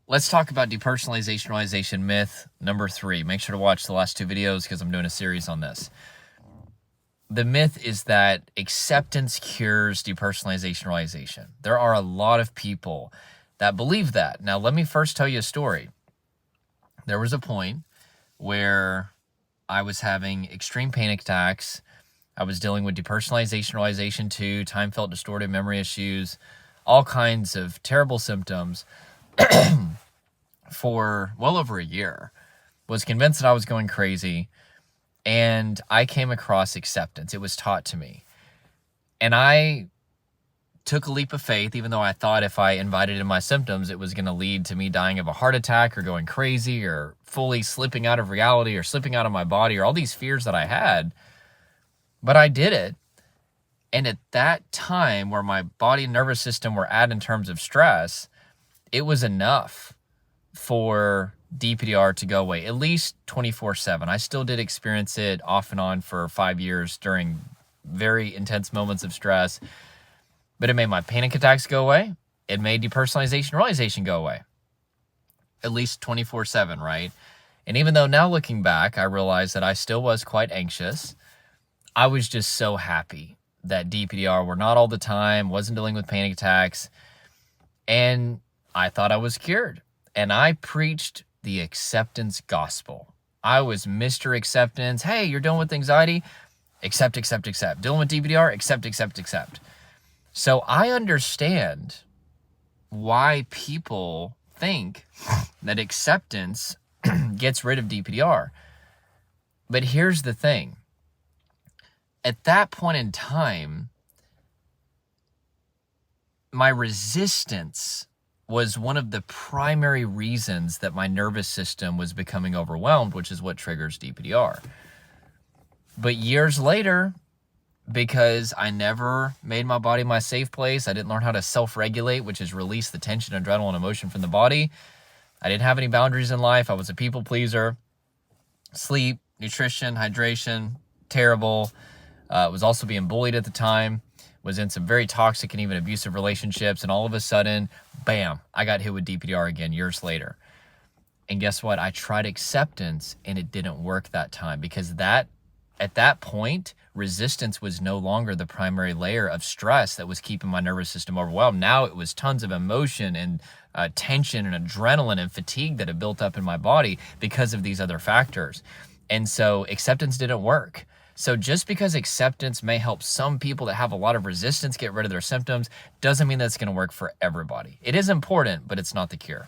let's talk about depersonalization realization myth number 3. Make sure to watch the last 2 videos because I'm doing a series on this. The myth is that acceptance cures depersonalization realization. There are a lot of people that believe that. Now, let me first tell you a story. There was a point where I was having extreme panic attacks. I was dealing with depersonalization realization 2, time felt distorted memory issues, all kinds of terrible symptoms for well over a year. Was convinced that I was going crazy. And I came across acceptance. It was taught to me. And I took a leap of faith, even though I thought if I invited in my symptoms, it was going to lead to me dying of a heart attack or going crazy or fully slipping out of reality or slipping out of my body or all these fears that I had. But I did it. And at that time where my body and nervous system were at in terms of stress, it was enough for DPDR to go away, at least 24/7. I still did experience it off and on for 5 years during very intense moments of stress, but it made my panic attacks go away. It made depersonalization realization go away, at least 24/7, right? And even though now looking back, I realized that I still was quite anxious, I was just so happy that DPDR were not all the time, wasn't dealing with panic attacks, and I thought I was cured. And I preached the acceptance gospel. I was Mr. Acceptance. Hey, you're dealing with anxiety? Accept, accept, accept. Dealing with DPDR? Accept, accept, accept. So I understand why people think that acceptance gets rid of DPDR. But here's the thing. At that point in time, my resistance was one of the primary reasons that my nervous system was becoming overwhelmed, which is what triggers DPDR. But years later, because I never made my body my safe place, I didn't learn how to self-regulate, which is release the tension, adrenaline, emotion from the body. I didn't have any boundaries in life. I was a people pleaser. Sleep, nutrition, hydration, terrible. Was also being bullied at the time. Was in some very toxic and even abusive relationships, and all of a sudden, bam, I got hit with DPDR again years later. And guess what? I tried acceptance, and it didn't work that time because at that point, resistance was no longer the primary layer of stress that was keeping my nervous system overwhelmed. Now it was tons of emotion and tension and adrenaline and fatigue that had built up in my body because of these other factors. And so acceptance didn't work. So just because acceptance may help some people that have a lot of resistance get rid of their symptoms doesn't mean that it's going to work for everybody. It is important, but it's not the cure.